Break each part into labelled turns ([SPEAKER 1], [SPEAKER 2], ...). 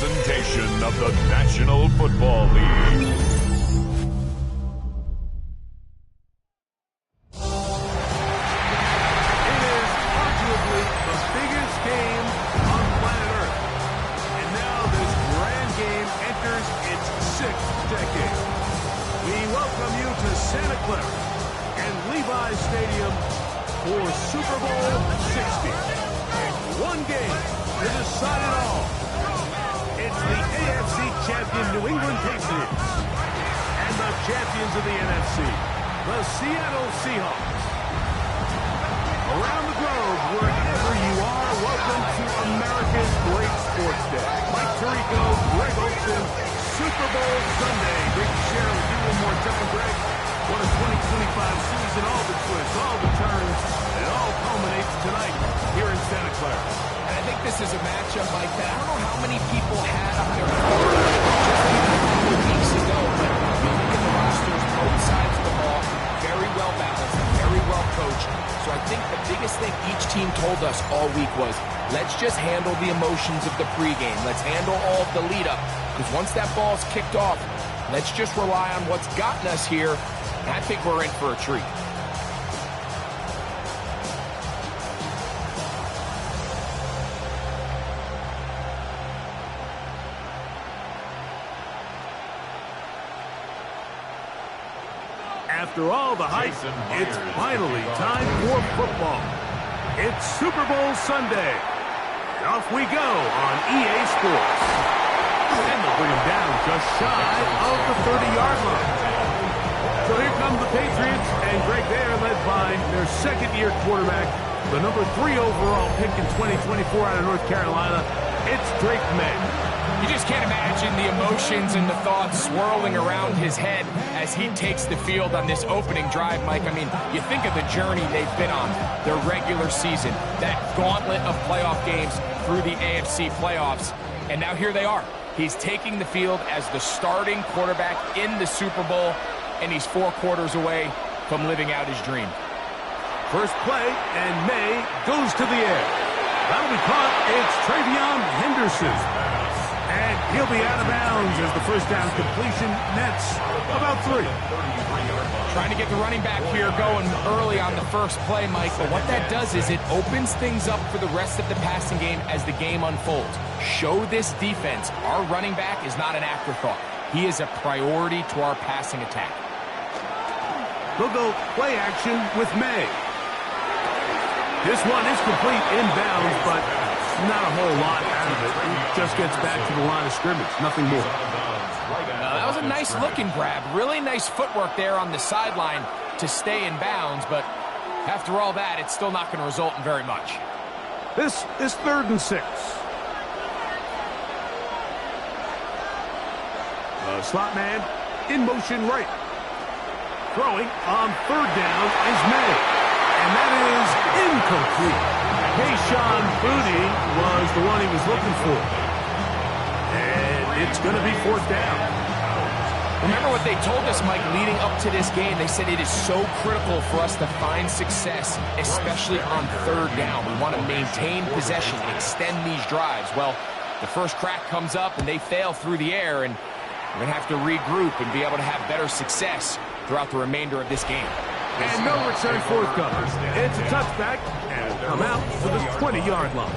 [SPEAKER 1] presentation of the National Football League.
[SPEAKER 2] It is arguably the biggest game on planet Earth. And now this grand game enters its 6th decade. We welcome you to Santa Clara and Levi's Stadium for Super Bowl 60. One game to decide it all. It's the AFC champion New England Patriots and the champions of the NFC, the Seattle Seahawks. Around the globe, wherever you are, welcome to America's Great Sports Day. Mike Tirico, Greg Olson, Super Bowl Sunday. Great to share with you one more time, Greg. What a 2025 season, all the twists, all the turns, and it all culminates tonight here in Santa Clara.
[SPEAKER 3] And I think this is a matchup like that. I don't know how many people had on their board just even a couple weeks ago, but you look at the rosters, both sides of the ball, very well balanced, very well coached. So I think the biggest thing each team told us all week was, let's just handle the emotions of the pregame. Let's handle all of the lead-up. Because once that ball's kicked off, let's just rely on what's gotten us here. And I think we're in for a treat.
[SPEAKER 2] After all the hype, it's finally time for football. It's Super Bowl Sunday. And off we go on EA Sports. And they'll bring him down just shy of the 30-yard line. So here come the Patriots, and Greg, they are led by their second-year quarterback, the number 3 overall pick in 2024 out of North Carolina. It's Drake May.
[SPEAKER 3] You just can't imagine the emotions and the thoughts swirling around his head as he takes the field on this opening drive, Mike. I mean, you think of the journey they've been on, their regular season, that gauntlet of playoff games through the AFC playoffs, and now here they are. He's taking the field as the starting quarterback in the Super Bowl, and he's 4 quarters away from living out his dream.
[SPEAKER 2] First play, and May goes to the air. That'll be caught. It's Travion Henderson. And he'll be out of bounds as the first down completion nets about 3.
[SPEAKER 3] Trying to get the running back here going early on the first play, Mike. But what that does is it opens things up for the rest of the passing game as the game unfolds. Show this defense our running back is not an afterthought. He is a priority to our passing attack.
[SPEAKER 2] They'll go play action with May. This one is complete inbounds, but not a whole lot out of it. He just gets back to the line of scrimmage, nothing more.
[SPEAKER 3] That was a nice looking grab. Really nice footwork there on the sideline to stay in bounds, but after all that, it's still not going to result in very much.
[SPEAKER 2] This is 3rd and 6. The slot man in motion right. Throwing on 3rd down is May. And that is incomplete. Kayshon Boutte was the one he was looking for. And it's going to be 4th down.
[SPEAKER 3] Remember what they told us, Mike, leading up to this game. They said it is so critical for us to find success, especially on 3rd down. We want to maintain possession, extend these drives. Well, the first crack comes up and they fail through the air, and we're going to have to regroup and be able to have better success throughout the remainder of this game.
[SPEAKER 2] And no return forthcoming. It's a touchback, and it'll come out to the 20-yard line.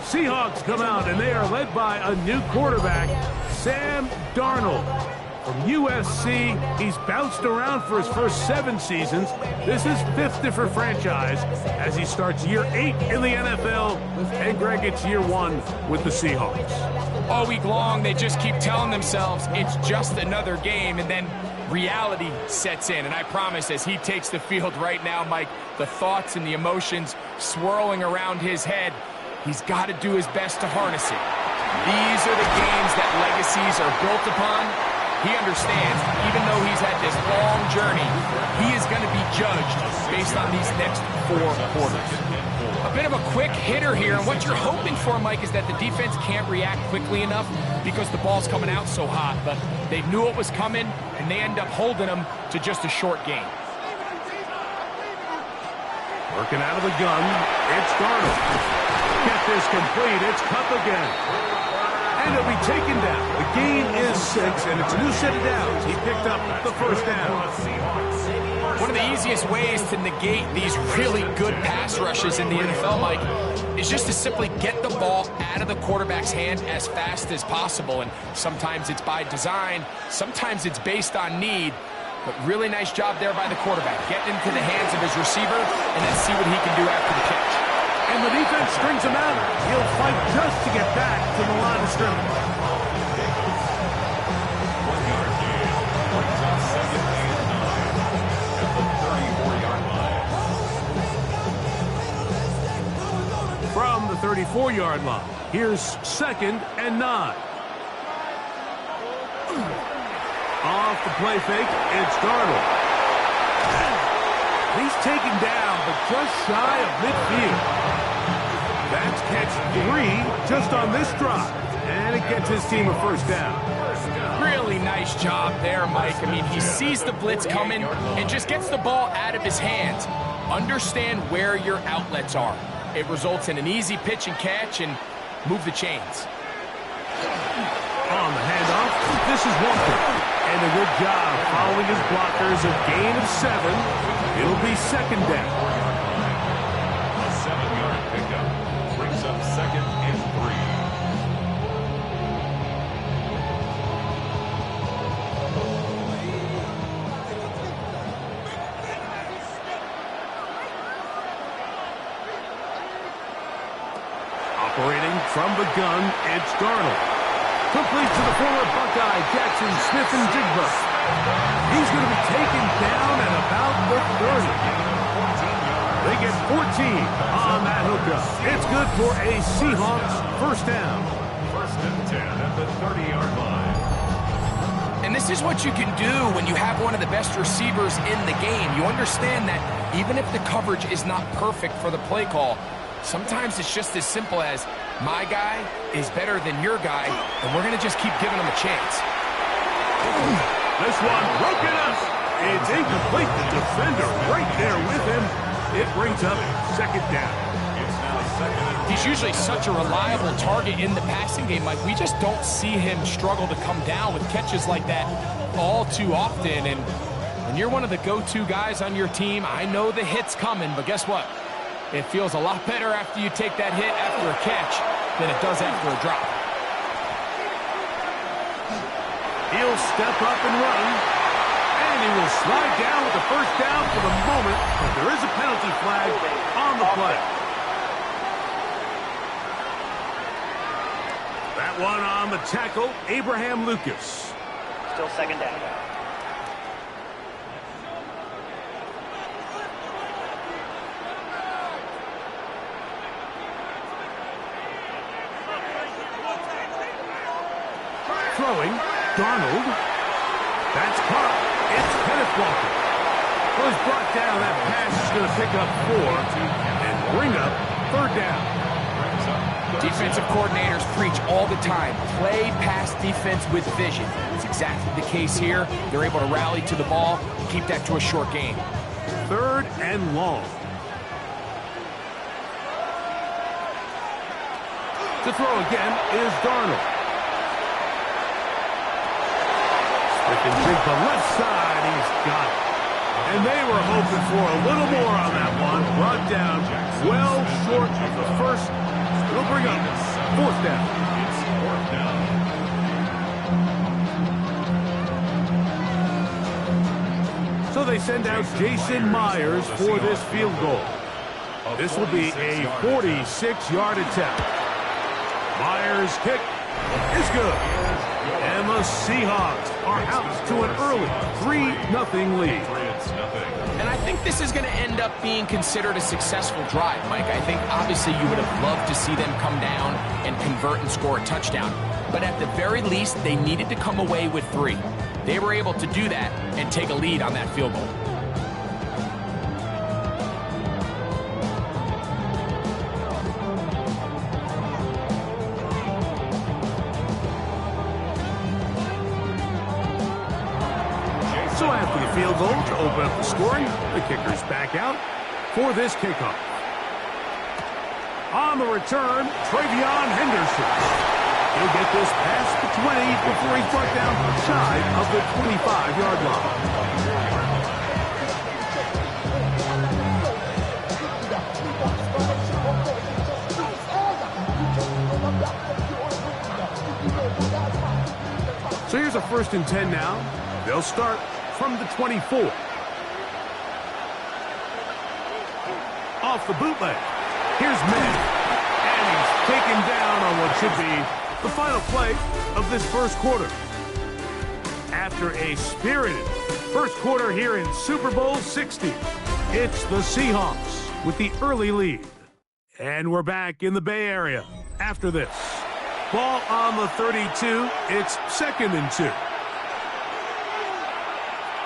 [SPEAKER 2] Seahawks come out, and they are led by a new quarterback, Sam Darnold. From USC, he's bounced around for his first 7 seasons. This is 5th different franchise as he starts year 8 in the NFL. And Greg, it's year 1 with the Seahawks.
[SPEAKER 3] All week long, they just keep telling themselves it's just another game, and then reality sets in. And I promise, as he takes the field right now, Mike, the thoughts and the emotions swirling around his head, he's got to do his best to harness it. These are the games that legacies are built upon. He understands, even though he's had this long journey, he is going to be judged based on these next 4 quarters. A bit of a quick hitter here, and what you're hoping for, Mike, is that the defense can't react quickly enough because the ball's coming out so hot, but they knew it was coming, and they end up holding them to just a short game.
[SPEAKER 2] Working out of the gun, it's Darnold. Get this complete, it's Cup again. And he'll be taken down. The gain is 6, and it's a new set of downs. He picked up the first down.
[SPEAKER 3] One of the easiest ways to negate these really good pass rushes in the NFL, Mike, is just to simply get the ball out of the quarterback's hand as fast as possible. And sometimes it's by design, sometimes it's based on need. But really nice job there by the quarterback, getting into the hands of his receiver, and then see what he can do after the catch.
[SPEAKER 2] And the defense strings him out. He'll fight just to get back to the line of scrimmage. From the 34-yard line, here's 2nd and 9. Off the play fake, it's Darnold. He's taken down, but just shy of midfield. That's catch 3 just on this drive. And it gets his team a first down.
[SPEAKER 3] Really nice job there, Mike. I mean, he sees the blitz coming and just gets the ball out of his hands. Understand where your outlets are. It results in an easy pitch and catch and move the chains.
[SPEAKER 2] On the handoff, this is Walker. And a good job following his blockers. A gain of 7. It'll be 2nd down.
[SPEAKER 1] A 7-yard pickup brings up 2nd and 3.
[SPEAKER 2] Operating from the gun, it's Darnold. Complete to the former Buckeye, Jackson Smith-Njigba. He's going to be taken down at about the 30. They get 14 on that hookup. It's good for a Seahawks first down.
[SPEAKER 1] 1st and 10 at the 30-yard line.
[SPEAKER 3] And this is what you can do when you have one of the best receivers in the game. You understand that even if the coverage is not perfect for the play call, sometimes it's just as simple as, my guy is better than your guy, and we're going to just keep giving him a chance.
[SPEAKER 2] This one broken up. It's incomplete. The defender right there with him. It brings up 2nd down.
[SPEAKER 1] It's now 2nd and 10.
[SPEAKER 3] He's usually such a reliable target in the passing game, Mike. We just don't see him struggle to come down with catches like that all too often. And when you're one of the go-to guys on your team, I know the hit's coming, but guess what? It feels a lot better after you take that hit after a catch than it does after a drop.
[SPEAKER 2] He'll step up and run. And he will slide down with the first down for the moment, but there is a penalty flag on the play. That one on the tackle, Abraham Lucas.
[SPEAKER 4] Still 2nd down.
[SPEAKER 2] Throwing, Darnold. That's caught. It's Kenneth Walker. Was brought down. That pass is going to pick up 4 and bring up 3rd down.
[SPEAKER 3] Defensive coordinators preach all the time, play pass defense with vision. It's exactly the case here. They're able to rally to the ball, keep that to a short game.
[SPEAKER 2] 3rd and long. To throw again is Darnold. Smith-Njigba left side, he's got it. And they were hoping for a little more on that one. Brought down well short of the first. It'll bring up 4th down.
[SPEAKER 1] It's 4th down.
[SPEAKER 2] So they send out Jason Myers for this field goal. This will be a 46-yard attempt. Myers' kick is good. And the Seahawks are out to an early 3-0 lead.
[SPEAKER 3] And I think this is going to end up being considered a successful drive, Mike. I think obviously you would have loved to see them come down and convert and score a touchdown. But at the very least, they needed to come away with 3. They were able to do that and take a lead on that field goal.
[SPEAKER 2] So after the field goal to open up the scoring, the kicker's back out for this kickoff. On the return, Travion Henderson. He'll get this past the 20 before he's brought down shy of the 25-yard line. So here's a 1st and 10 now. They'll start from the 24. Off the bootleg. Here's May. And he's taken down on what should be the final play of this first quarter. After a spirited first quarter here in Super Bowl 60, it's the Seahawks with the early lead. And we're back in the Bay Area after this. Ball on the 32. It's 2nd and 2.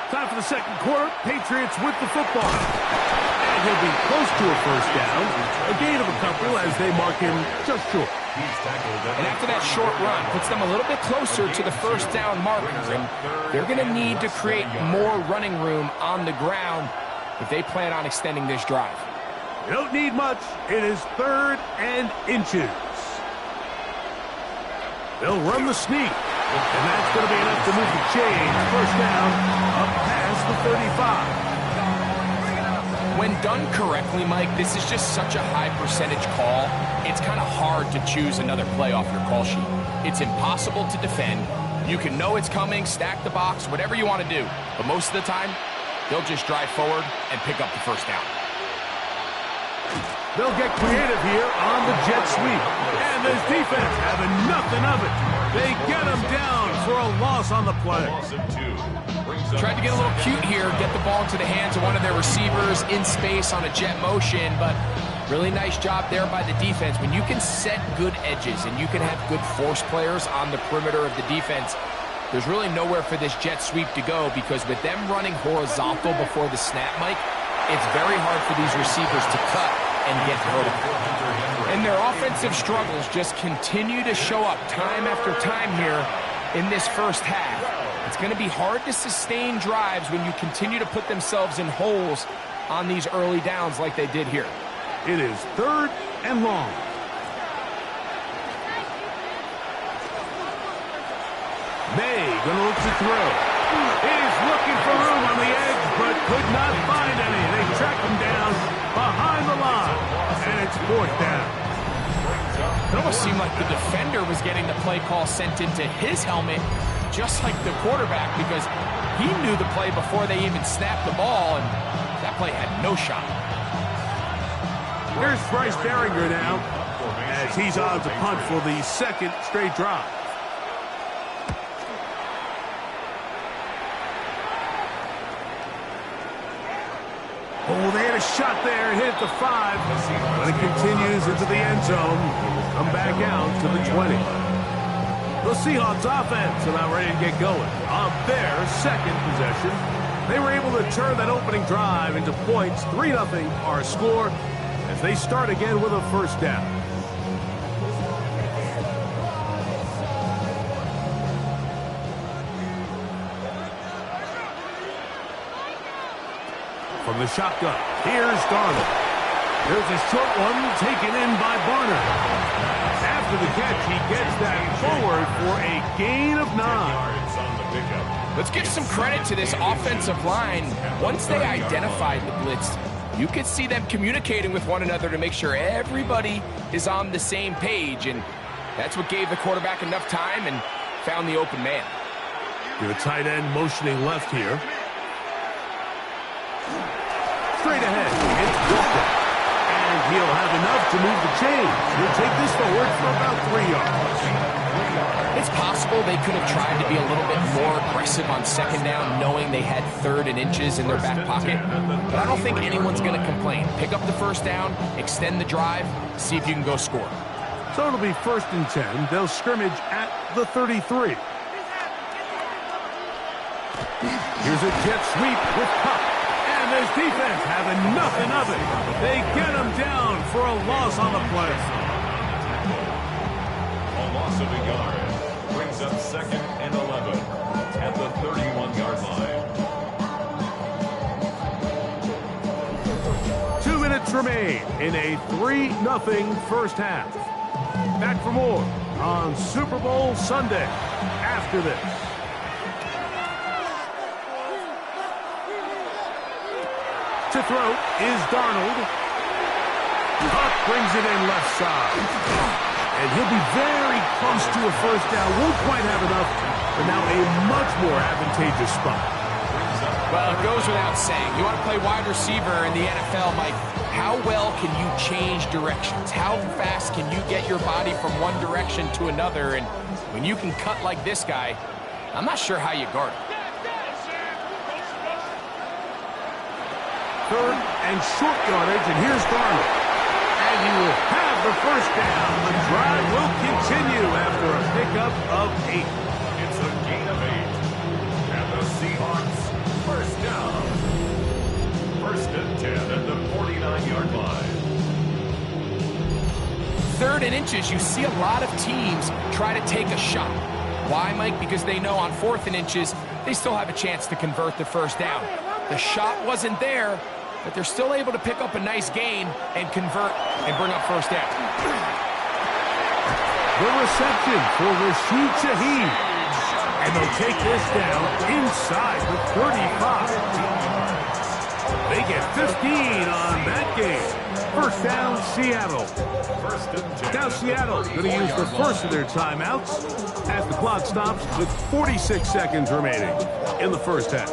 [SPEAKER 2] Time for the second quarter. Patriots with the football. And he'll be close to a 1st down. A gain of a couple as they mark him just short.
[SPEAKER 3] And after that short run, puts them a little bit closer to the 1st down marker. And they're going to need to create more running room on the ground if they plan on extending this drive.
[SPEAKER 2] You don't need much. It is 3rd and inches. They'll run the sneak. And that's going to be enough to move the chains. 1st down up past the 35.
[SPEAKER 3] When done correctly, Mike, this is just such a high percentage call. It's kind of hard to choose another play off your call sheet. It's impossible to defend. You can know it's coming, stack the box, whatever you want to do. But most of the time, they'll just drive forward and pick up the 1st down.
[SPEAKER 2] They'll get creative here on the jet sweep. And this defense having nothing of it. They get him down for a loss on the play.
[SPEAKER 3] Tried to get a little cute here, get the ball into the hands of one of their receivers in space on a jet motion, but really nice job there by the defense. When you can set good edges and you can have good force players on the perimeter of the defense, there's really nowhere for this jet sweep to go, because with them running horizontal before the snap, Mike, it's very hard for these receivers to cut and get vertical. And their offensive struggles just continue to show up time after time here in this first half. It's going to be hard to sustain drives when you continue to put themselves in holes on these early downs like they did here.
[SPEAKER 2] It is 3rd and long. May going to look to throw. He's looking for room on the edge, but could not find any. They track him down behind the line, and it's 4th down.
[SPEAKER 3] It almost seemed like the defender was getting the play call sent into his helmet, just like the quarterback, because he knew the play before they even snapped the ball, and that play had no shot.
[SPEAKER 2] Here's Bryce Behringer now, as he's on to punt for the 2nd straight drive. Oh, they had a shot there, hit the 5, but it continues into the end zone. Come back out to the 20. The Seahawks offense about ready to get going. On their 2nd possession, they were able to turn that opening drive into points. 3-0 our score as they start again with a 1st down. From the shotgun, here's Darnold. There's a short one taken in by Barner. After the catch, he gets that forward for a gain of 9.
[SPEAKER 3] Let's give some credit to this offensive line. Once they identified the blitz, you could see them communicating with one another to make sure everybody is on the same page, and that's what gave the quarterback enough time and found the open man.
[SPEAKER 2] Your tight end motioning left here. Straight ahead, it's Walker. And he'll have enough to move the chains. He'll take this forward for about 3 yards.
[SPEAKER 3] It's possible they could have tried to be a little bit more aggressive on 2nd down, knowing they had 3rd and inches in their back pocket. But I don't think anyone's going to complain. Pick up the 1st down, extend the drive, see if you can go score.
[SPEAKER 2] So it'll be 1st and 10. They'll scrimmage at the 33. Here's a jet sweep with Cup. And this defense having nothing of it. They get him down for a loss on the play.
[SPEAKER 1] A loss of a yard brings up 2nd and 11 at the 31-yard line.
[SPEAKER 2] 2 minutes remain in a 3-0 first half. Back for more on Super Bowl Sunday after this. To throw is Darnold. Huck brings it in left side. And he'll be very close to a first down. Won't quite have enough, but now a much more advantageous spot.
[SPEAKER 3] Well, it goes without saying. You want to play wide receiver in the NFL, Mike. How well can you change directions? How fast can you get your body from one direction to another? And when you can cut like this guy, I'm not sure how you guard him.
[SPEAKER 2] Third and short yardage, and here's Darnold. And he will have the first down. The drive will continue after a pickup of 8.
[SPEAKER 1] It's a gain of 8. And the Seahawks, first down. First and 10 at the 49-yard line.
[SPEAKER 3] 3rd and inches, you see a lot of teams try to take a shot. Why, Mike? Because they know on 4th and inches, they still have a chance to convert the first down. The shot wasn't there, but they're still able to pick up a nice gain and convert and bring up first down.
[SPEAKER 2] The reception for Rashid Shaheed. And they'll take this down inside the 35. They get 15 on that game. First down, Seattle. Now Seattle going to use the first of their timeouts as the clock stops with 46 seconds remaining in the first half.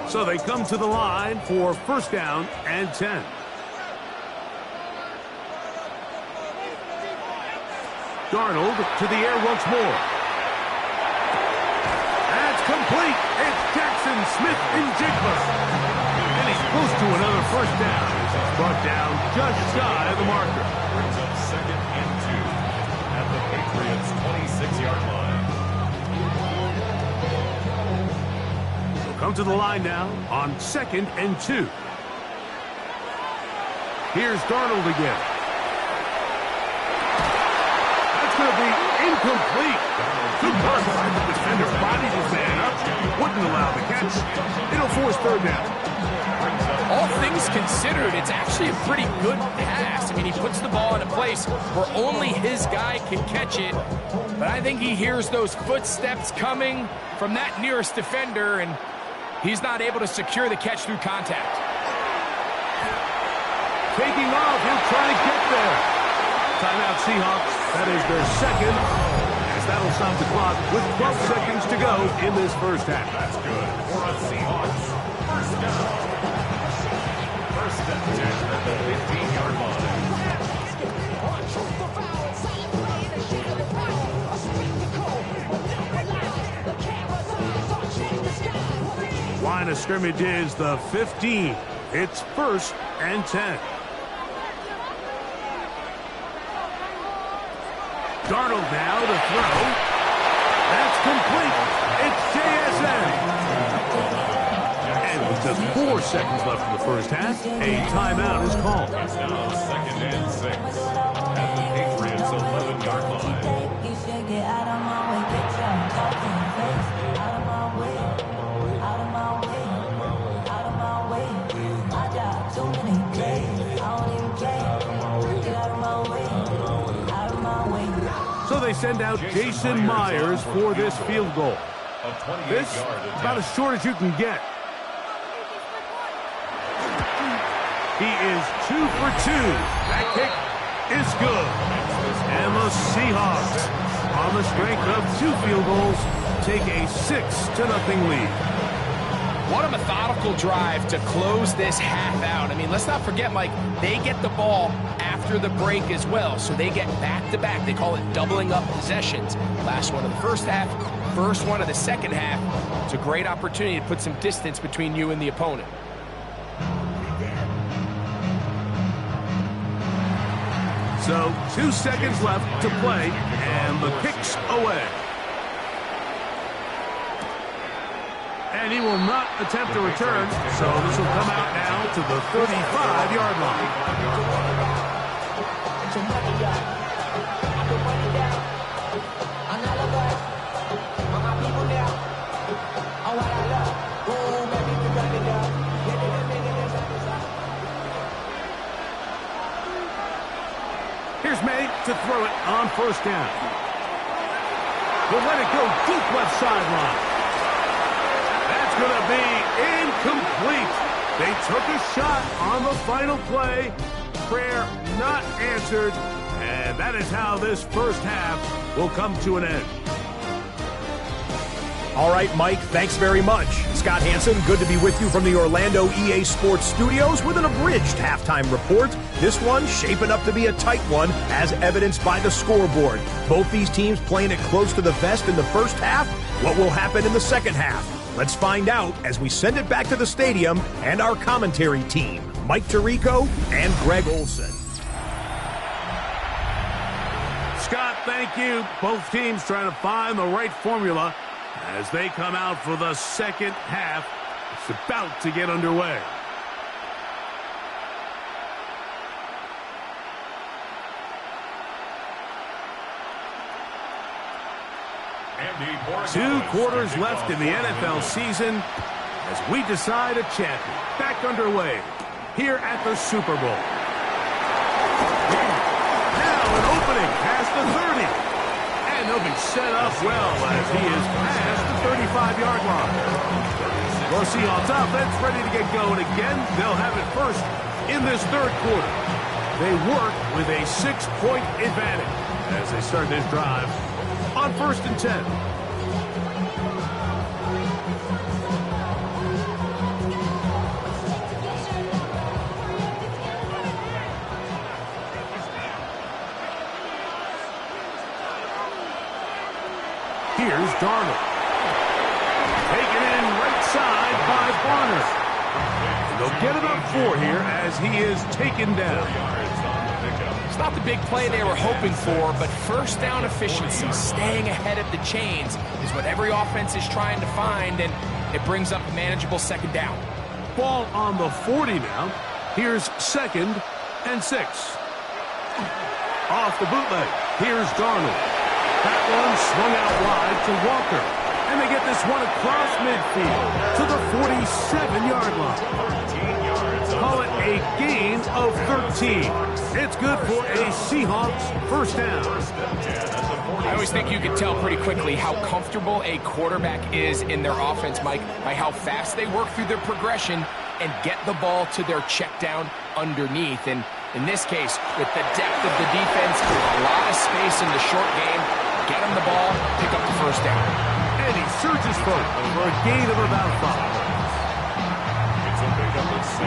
[SPEAKER 2] So they come to the line for first down and 10. Darnold to the air once more. That's complete. It's Jackson Smith-Njigba. And he's close to another first down. He's brought down just shy of the marker.
[SPEAKER 1] Brings up 2nd and 2 at the Patriots' 26-yard line.
[SPEAKER 2] Come to the line now on 2nd and 2. Here's Darnold again. That's going to be incomplete. Good work by the defender. Bodied his man up. Wouldn't allow the catch. It'll force third down.
[SPEAKER 3] All things considered, it's actually a pretty good pass. I mean, he puts the ball in a place where only his guy can catch it. But I think he hears those footsteps coming from that nearest defender, and he's not able to secure the catch through contact.
[SPEAKER 2] Taking off, he'll try to get there. Timeout Seahawks. That is their second, as that'll stop the clock with 12 seconds to go in this first half.
[SPEAKER 1] That's good for a Seahawks. First down. First and 10 at the 15-yard line.
[SPEAKER 2] Line of scrimmage is the 15. It's first and 10. Darnold now to throw. That's complete. It's JSN. And with just 4 seconds left in the first half, a timeout is called.
[SPEAKER 1] It's now 2nd and 6 at the Patriots' 11-yard line.
[SPEAKER 4] You should get out of my way, get your talking face out of my way, out of my way, out of my way. I got too many plays, I don't even play. Get out of my way, out of my way.
[SPEAKER 2] So they send out Jason Myers for this field goal. This about as short as you can get. He is 2 for 2. That kick is good. And the Seahawks, on the strength of 2 field goals, take a 6-0 lead.
[SPEAKER 3] What a methodical drive to close this half out. I mean, let's not forget, Mike, they get the ball after the break as well, so they get back-to-back. They call it doubling up possessions. Last one of the first half, first one of the second half. It's a great opportunity to put some distance between you and the opponent.
[SPEAKER 2] So 2 seconds left to play, and the kick's away. And he will not attempt a return, so this will come out now to the 35-yard line. Here's May to throw it on first down. He'll let it go deep left sideline. That's going to be incomplete. They took a shot on the final play. Prayer not answered. And that is how this first half will come to an end.
[SPEAKER 5] All right, Mike, thanks very much. Scott Hansen, good to be with you from the Orlando EA Sports Studios with an abridged halftime report. This one shaping up to be a tight one, as evidenced by the scoreboard. Both these teams playing it close to the vest in the first half. What will happen in the second half? Let's find out as we send it back to the stadium and our commentary team, Mike Tirico and Greg Olson.
[SPEAKER 2] Scott, thank you. Both teams trying to find the right formula as they come out for the second half. It's about to get underway. Two quarters left in the NFL season as we decide a champion. Back underway here at the Super Bowl. Now an opening past the 30. And he'll be set up well as he is past the 35-yard line. Well, Seahawks offense ready to get going again. They'll have it first in this third quarter. They work with a 6-point advantage as they start this drive on 1st and 10. Here's Darnold. Taken in right side by Bonner. And they'll get about 4 here as he is taken down.
[SPEAKER 3] It's not the big play they were hoping for, but first down efficiency, staying ahead of the chains, is what every offense is trying to find, and it brings up a manageable second down.
[SPEAKER 2] Ball on the 40 now. Here's 2nd and 6. Off the bootleg. Here's Darnold. That one swung out wide to Walker. And they get this one across midfield to the 47-yard line. Call it a gain of 13. It's good for a Seahawks first down.
[SPEAKER 3] I always think you can tell pretty quickly how comfortable a quarterback is in their offense, Mike, by how fast they work through their progression and get the ball to their check down underneath. And in this case, with the depth of the defense, a lot of space in the short game, get him the ball, pick up the first down.
[SPEAKER 2] And he surges forward for a gain of about 5.
[SPEAKER 1] It's a big up of 6.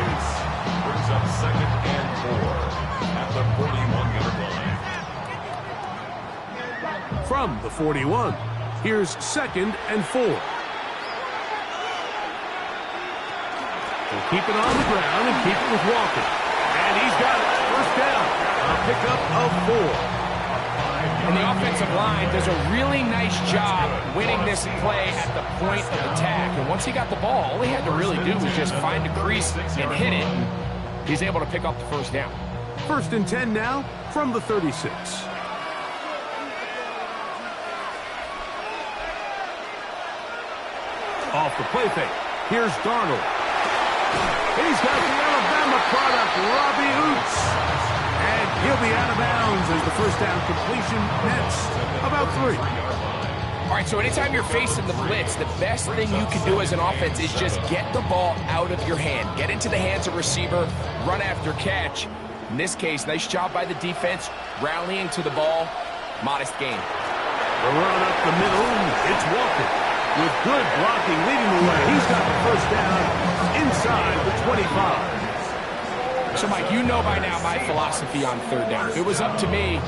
[SPEAKER 1] Brings up 2nd and 4 at the 41-yard line.
[SPEAKER 2] From the 41, here's 2nd and 4. They'll keep it on the ground and keep it with Walker. And he's got it. First down. A pickup of 4.
[SPEAKER 3] And the offensive line does a really nice job winning this play at the point of attack. And once he got the ball, all he had to really do was just find a crease and hit it. And he's able to pick up the first down.
[SPEAKER 2] 1st and 10 now from the 36. Off the play fake. Here's Darnold. He's got the Alabama product, Robbie Oots. And he'll be out of bounds as the first down completion nets about 3.
[SPEAKER 3] All right, so anytime you're facing the blitz, the best thing you can do as an offense is just get the ball out of your hand. Get into the hands of receiver, run after catch. In this case, nice job by the defense, rallying to the ball. Modest gain.
[SPEAKER 2] The run up the middle, it's Walker. With good blocking leading the way. He's got the first down inside the 25.
[SPEAKER 3] So, Mike, you know by now my philosophy on third down. If it was up to me,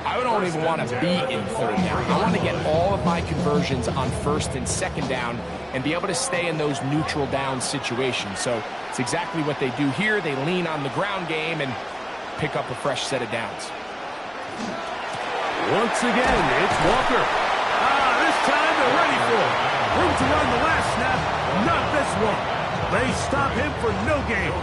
[SPEAKER 3] I don't even want to be in third down. I want to get all of my conversions on 1st and 2nd down and be able to stay in those neutral down situations. So it's exactly what they do here. They lean on the ground game and pick up a fresh set of downs.
[SPEAKER 2] Once again, it's Walker. This time they're ready for it. Room to run the last snap, not this one. They stop him for no gain.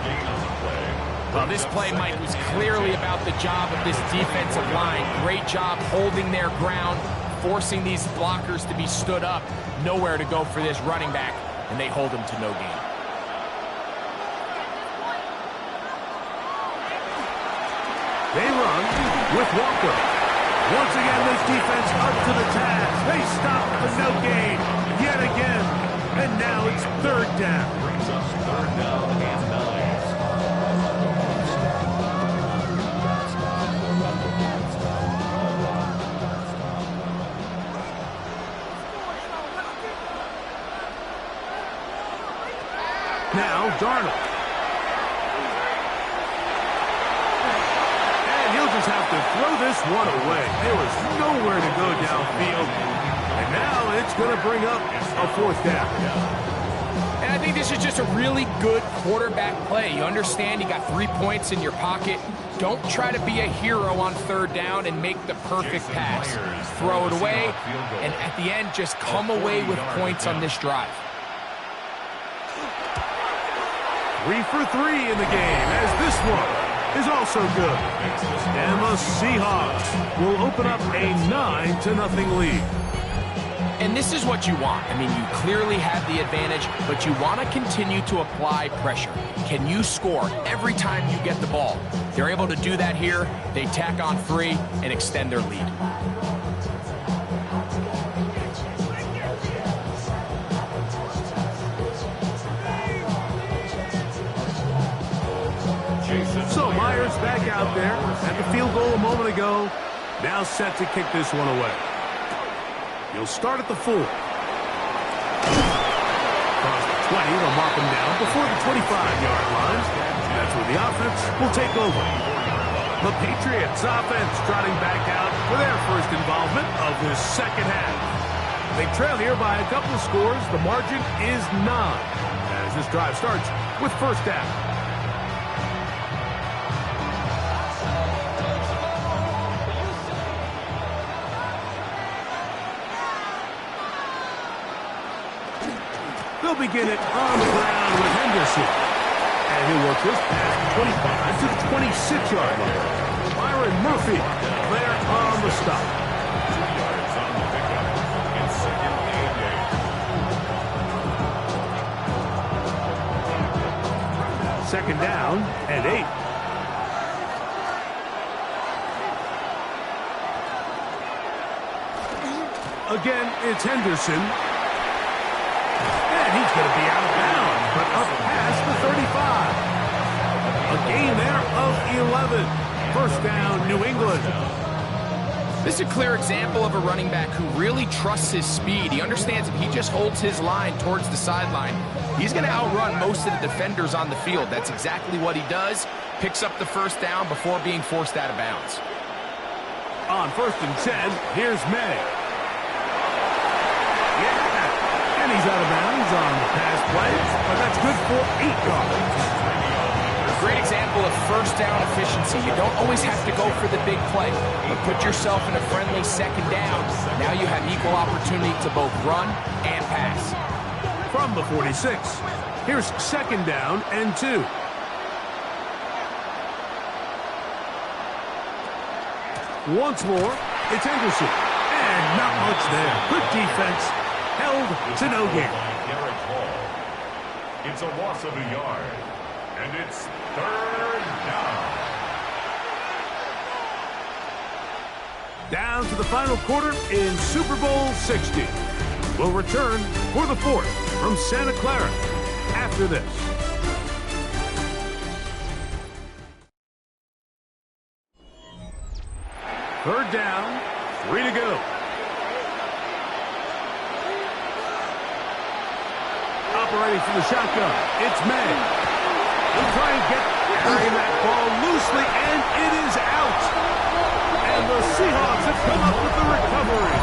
[SPEAKER 3] Well, this play, Mike, was clearly about the job of this defensive line. Great job holding their ground, forcing these blockers to be stood up. Nowhere to go for this running back, and they hold him to no gain.
[SPEAKER 2] They run with Walker. Once again, this defense up to the task. They stop the no gain yet again. And now it's third down.
[SPEAKER 1] Brings us third down and 9.
[SPEAKER 2] Now, Darnold. And he'll just have to throw this one away. There was nowhere to go downfield. And now it's going to bring up a fourth down.
[SPEAKER 3] And I think this is just a really good quarterback play. You understand you got 3 points in your pocket. Don't try to be a hero on third down and make the perfect pass. Throw it away, and at the end, just come away with points on this drive.
[SPEAKER 2] 3 for 3 in the game, as this one is also good. And the Seahawks will open up a 9-0 lead.
[SPEAKER 3] And this is what you want. I mean, you clearly have the advantage, but you want to continue to apply pressure. Can you score every time you get the ball? They're able to do that here. They tack on 3 and extend their lead.
[SPEAKER 2] So Myers back out there at the field goal a moment ago. Now set to kick this one away. He'll start at the 4. Across the 20, they'll mark him down before the 25-yard line. That's where the offense will take over. The Patriots offense trotting back out for their first involvement of this second half. They trail here by a couple of scores. The margin is 9 as this drive starts with first down. They'll begin it on the ground with Henderson. And he'll work this past 25 to the 26-yard line. Byron Murphy there on the stop.
[SPEAKER 1] 2 yards on the pickup. It's second and 8.
[SPEAKER 2] Second down and 8. Again, it's Henderson. And he's going to be out of bounds, but up past the 35. A gain there of 11. First down, New England.
[SPEAKER 3] This is a clear example of a running back who really trusts his speed. He understands if he just holds his line towards the sideline, he's going to outrun most of the defenders on the field. That's exactly what he does. Picks up the first down before being forced out of bounds.
[SPEAKER 2] On first and 10, here's May. And he's out of bounds on the pass play, but that's good for 8 yards.
[SPEAKER 3] A great example of first down efficiency. You don't always have to go for the big play, but put yourself in a friendly second down. Now you have equal opportunity to both run and pass.
[SPEAKER 2] From the 46, here's second down and 2. Once more, it's Henderson. And not much there. Good defense. Held to no gain.
[SPEAKER 1] It's a loss of a yard, and it's third down.
[SPEAKER 2] Down to the final quarter in Super Bowl 60. We'll return for the fourth from Santa Clara after this. Third down, 3 to go. Operating from the shotgun, it's May. He'll try and carrying that ball loosely, and it is out. And the Seahawks have come up with the recovery.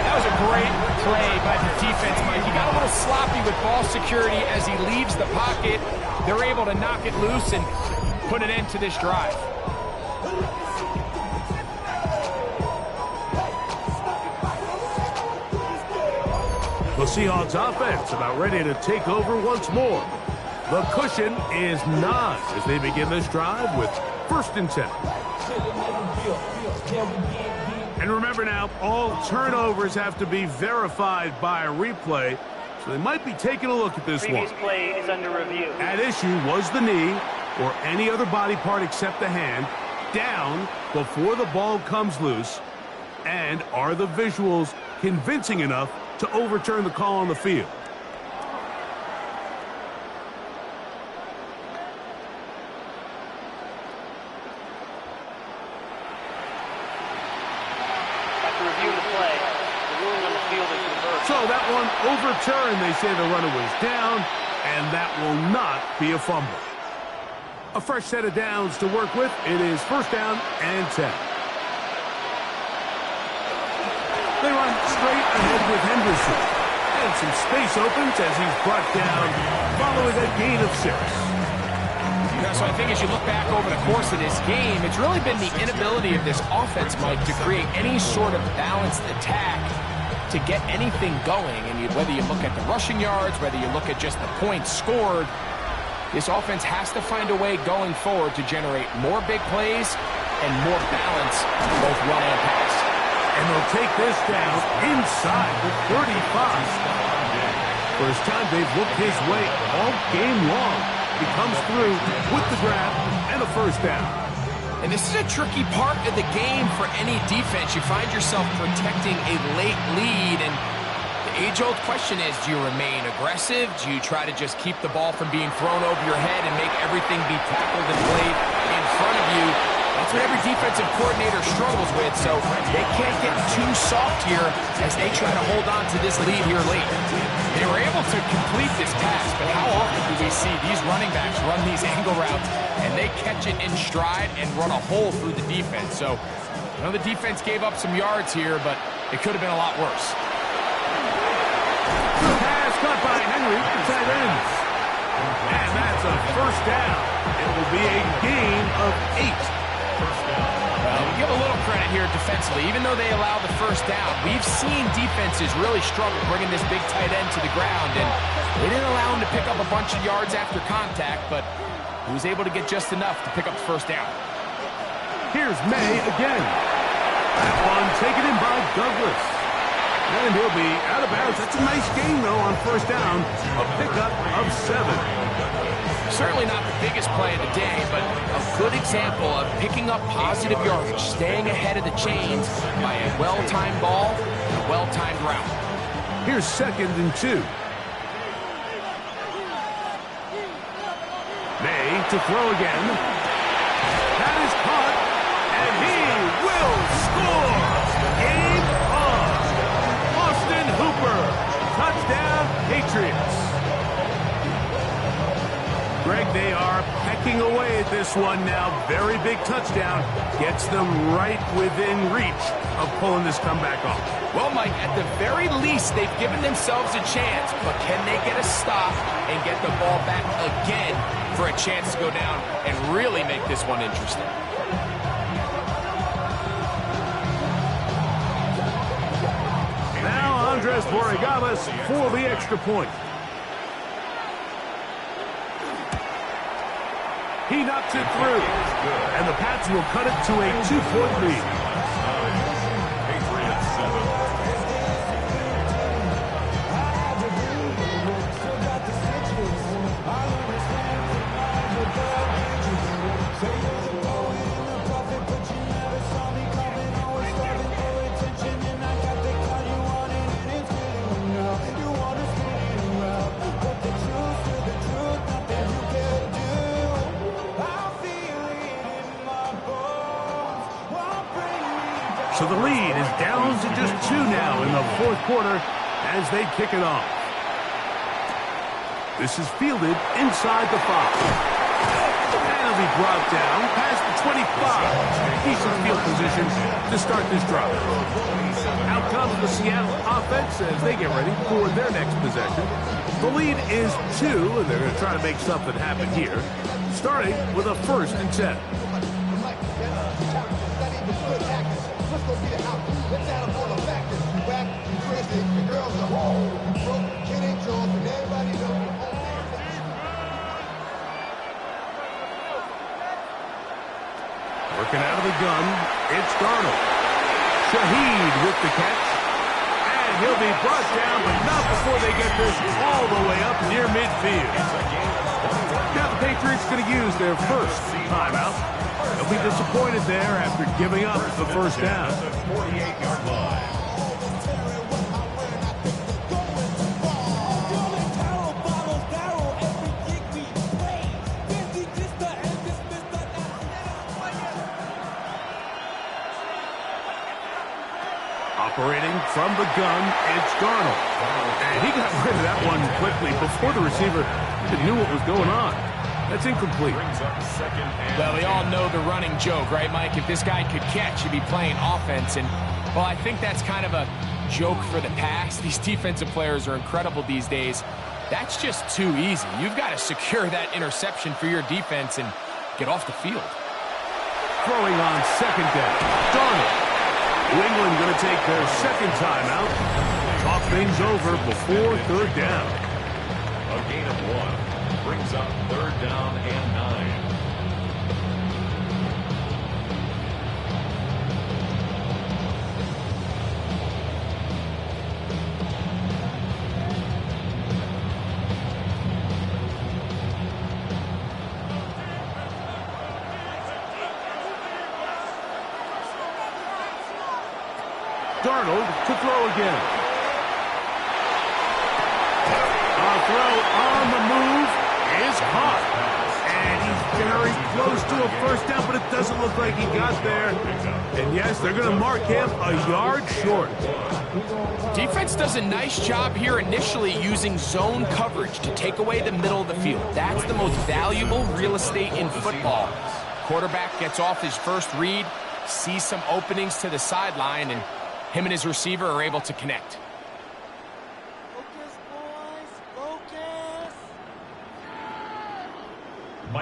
[SPEAKER 3] That was a great play by the defense, Mike. He got a little sloppy with ball security as he leaves the pocket. They're able to knock it loose and put an end to this drive. The Seahawks offense about ready to take over once more.
[SPEAKER 2] The cushion is none as they begin this drive with 1st and 10. And remember now, all turnovers have to be verified by a replay, so they might be taking a look at this one.
[SPEAKER 6] Previous play is under review.
[SPEAKER 2] At issue was the knee or any other body part except the hand down before the ball comes loose, and are the visuals convincing enough to overturn the call on the field? So that one overturned. They say the runner was down, and that will not be a fumble. A fresh set of downs to work with. It is 1st down and 10. They run straight ahead with Henderson. And some space opens as he's brought down following a gain of 6.
[SPEAKER 3] Yeah, so I think as you look back over the course of this game, it's really been the inability of this offense, Mike, to create any sort of balanced attack to get anything going. And whether you look at the rushing yards, whether you look at just the points scored, this offense has to find a way going forward to generate more big plays and more balance on both run and pass.
[SPEAKER 2] And they'll take this down inside the 35. First time they've looked his way all game long. He comes through with the grab and a 1st down.
[SPEAKER 3] And this is a tricky part of the game for any defense. You find yourself protecting a late lead, and the age-old question is, do you remain aggressive? Do you try to just keep the ball from being thrown over your head and make everything be tackled and played in front of you? That's what every defensive coordinator struggles with, so they can't get too soft here as they try to hold on to this lead here late. They were able to complete this pass, but how often do we see these running backs run these angle routes and they catch it in stride and run a hole through the defense? So, I know the defense gave up some yards here, but it could have been a lot worse.
[SPEAKER 2] Pass caught by Henry, the tight ends. And that's a 1st down. It will be a gain of 8.
[SPEAKER 3] Give a little credit here defensively. Even though they allow the 1st down, we've seen defenses really struggle bringing this big tight end to the ground, and they didn't allow him to pick up a bunch of yards after contact, but he was able to get just enough to pick up the 1st down.
[SPEAKER 2] Here's May again. That one taken in by Douglas. And he'll be out of bounds. That's a nice gain, though, on 1st down. A pickup of 7.
[SPEAKER 3] Certainly not the biggest play of the day, but a good example of picking up positive yardage, staying ahead of the chains by a well-timed ball and a well-timed route.
[SPEAKER 2] Here's 2nd and 2. May to throw again. That is caught, and he will score! Game on! Austin Hooper, touchdown Patriots. Greg, they are pecking away at this one now. Very big touchdown. Gets them right within reach of pulling this comeback off.
[SPEAKER 3] Well, Mike, at the very least, they've given themselves a chance, but can they get a stop and get the ball back again for a chance to go down and really make this one interesting?
[SPEAKER 2] Now Andres Borregales for the extra point. He knocks it through, and the Pats will cut it to a 2-point lead.
[SPEAKER 1] Patriots 7.
[SPEAKER 2] So the lead is down to just 2 now in the 4th quarter as they kick it off. This is fielded inside the 5. And he'll be brought down past the 25. Decent field position to start this drive. Out comes the Seattle offense as they get ready for their next possession. The lead is 2, and they're going to try to make something happen here, starting with a 1st and 10. Working out of the gun, it's Darnold. Shaheed with the catch. And he'll be brought down, but not before they get this all the way up near midfield. Now the Patriots going to use their first timeout. They'll be disappointed there after giving up the first down.
[SPEAKER 1] 48-yard line.
[SPEAKER 2] Operating from the gun, it's Darnold. And he got rid of that one quickly before the receiver even knew what was going on. That's incomplete.
[SPEAKER 3] Well, we all know the running joke, right, Mike? If this guy could catch, he'd be playing offense. And, well, I think that's kind of a joke for the past. These defensive players are incredible these days. That's just too easy. You've got to secure that interception for your defense and get off the field.
[SPEAKER 2] Throwing on second down, Darnold. New England going to take their second timeout. Talk things over before third down.
[SPEAKER 1] A gain of 1 brings up third down and 9.
[SPEAKER 2] Darnold to throw again. A throw on the move is caught. And he's very close to a first down, but it doesn't look like he got there. And yes, they're going to mark him a yard short.
[SPEAKER 3] Defense does a nice job here initially using zone coverage to take away the middle of the field. That's the most valuable real estate in football. Quarterback gets off his first read, sees some openings to the sideline, and him and his receiver are able to connect.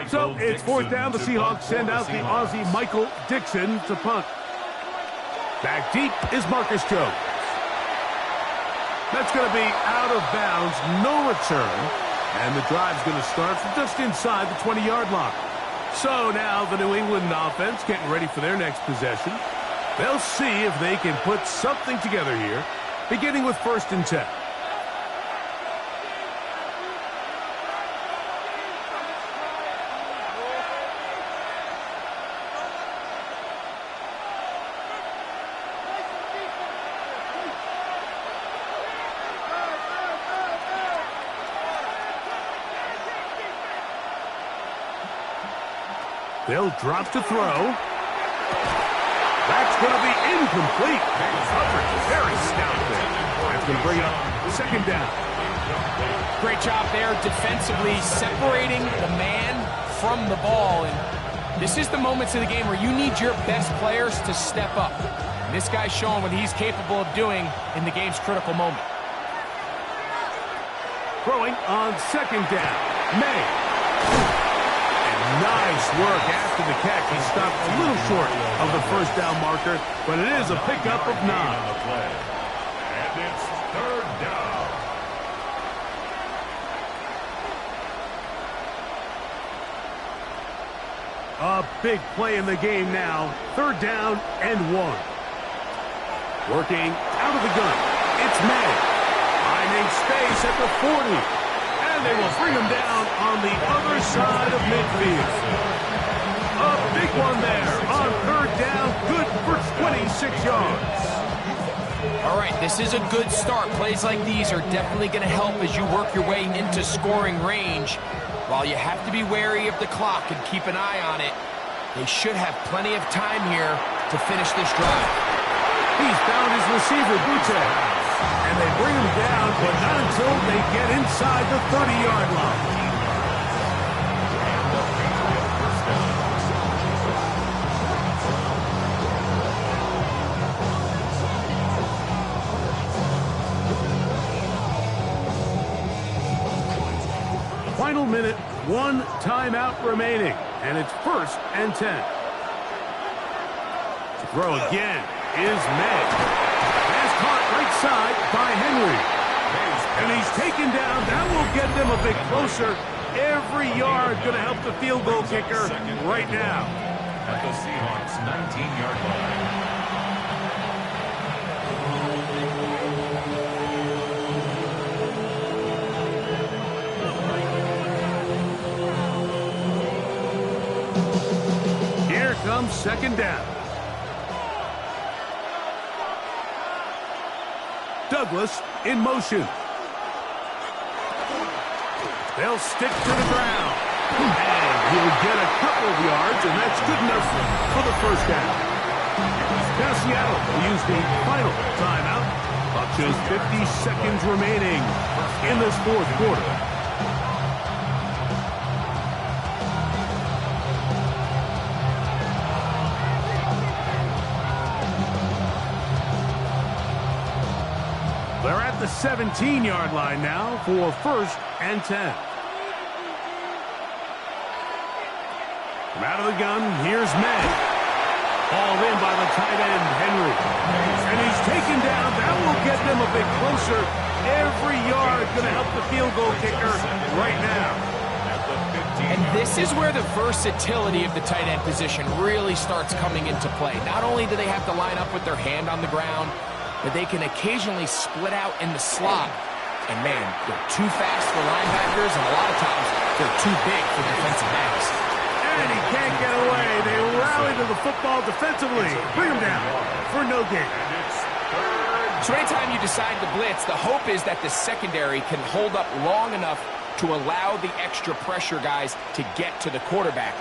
[SPEAKER 2] So it's fourth down. The Seahawks send out the Aussie Michael Dixon to punt. Back deep is Marcus Jones. That's going to be out of bounds, no return. And the drive's going to start from just inside the 20-yard line. So now the New England offense getting ready for their next possession. They'll see if they can put something together here, beginning with 1st and 10. They'll drop to throw. That's going to be incomplete. Coverage is very stout there. That's going to bring up second down.
[SPEAKER 3] Great job there defensively, separating the man from the ball. And this is the moments in the game where you need your best players to step up. And this guy's showing what he's capable of doing in the game's critical moment.
[SPEAKER 2] Throwing on second down. May. Nice work after the catch. He stopped a little short of the first down marker, but it is a pickup of 9.
[SPEAKER 1] And it's third down.
[SPEAKER 2] A big play in the game now. Third down and 1. Working out of the gun. It's May. Finding space at the 40. And they will bring him down on the other side of midfield. A big one there on third down. Good for 26 yards.
[SPEAKER 3] All right, this is a good start. Plays like these are definitely going to help as you work your way into scoring range. While you have to be wary of the clock and keep an eye on it, they should have plenty of time here to finish this drive.
[SPEAKER 2] He's found his receiver, Butte. And they bring him down, but not until they get inside the 30-yard line. Final minute, 1 timeout remaining, and it's 1st and 10. To throw again is May. Caught right side by Henry. And he's taken down. That will get them a bit closer. Every yard going to help the field goal kicker right now.
[SPEAKER 1] at the Seahawks' 19-yard line.
[SPEAKER 2] Here comes second down. Douglas in motion. They'll stick to the ground. And he'll get a couple of yards, and that's good enough for the first down. Now Seattle will use the final timeout. About just 50 seconds remaining in this fourth quarter. They're at the 17-yard line now for 1st and 10. From out of the gun, here's May. Hauled in by the tight end, Henry. And he's taken down. That will get them a bit closer. Every yard going to help the field goal kicker right now.
[SPEAKER 3] And this is where the versatility of the tight end position really starts coming into play. Not only do they have to line up with their hand on the ground, but they can occasionally split out in the slot. And, man, they're too fast for linebackers, and a lot of times they're too big for defensive backs.
[SPEAKER 2] And he can't get away. They rally to the football defensively. Bring him down for no gain.
[SPEAKER 3] So anytime you decide to blitz, the hope is that the secondary can hold up long enough to allow the extra pressure guys to get to the quarterback.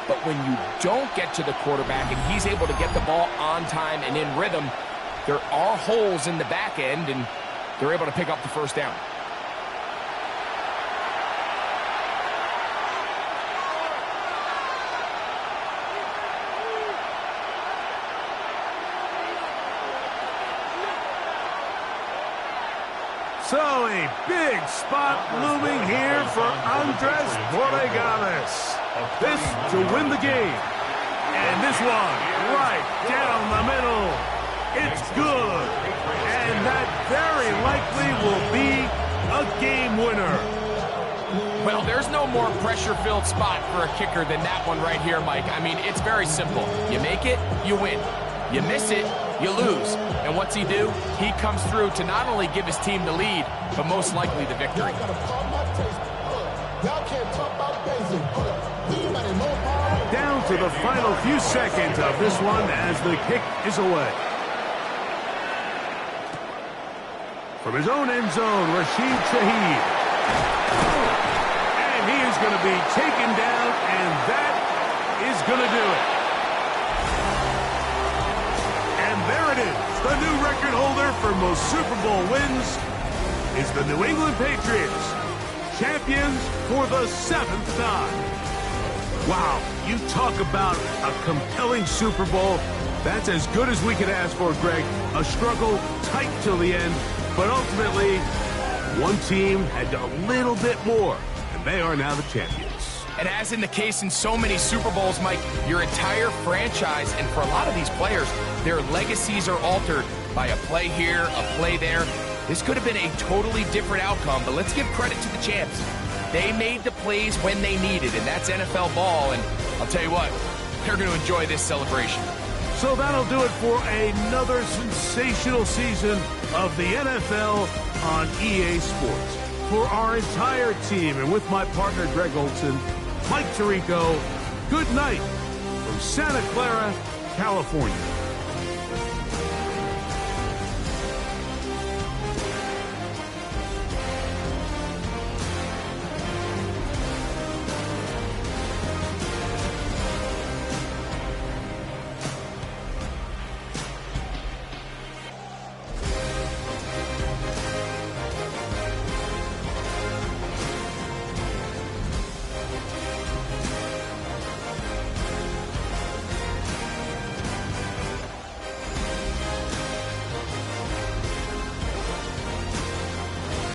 [SPEAKER 3] But when you don't get to the quarterback and he's able to get the ball on time and in rhythm, there are holes in the back end, and they're able to pick up the first down.
[SPEAKER 2] So a big spot looming here for Andres Borregales. This to win the game. And this one right down the middle. It's good. And that very likely will be a game winner.
[SPEAKER 3] Well, there's no more pressure-filled spot for a kicker than that one right here, Mike. I mean, it's very simple. You make it, you win. You miss it, you lose. And what's he do? He comes through to not only give his team the lead, but most likely the victory.
[SPEAKER 2] Down to the final few seconds of this one as the kick is away. From his own end zone, Rashid Shaheed. And he is going to be taken down, and that is going to do it. And there it is. The new record holder for most Super Bowl wins is the New England Patriots, champions for the 7th time. Wow, you talk about a compelling Super Bowl. That's as good as we could ask for, Greg. A struggle tight till the end, but ultimately, one team had a little bit more, and they are now the champions.
[SPEAKER 3] And as in the case in so many Super Bowls, Mike, your entire franchise, and for a lot of these players, their legacies are altered by a play here, a play there. This could have been a totally different outcome, but let's give credit to the champs. They made the plays when they needed, and that's NFL ball, and I'll tell you what, they're going to enjoy this celebration.
[SPEAKER 2] So that'll do it for another sensational season of the NFL on EA Sports. For our entire team, and with my partner Greg Olson, Mike Tirico, good night from Santa Clara, California.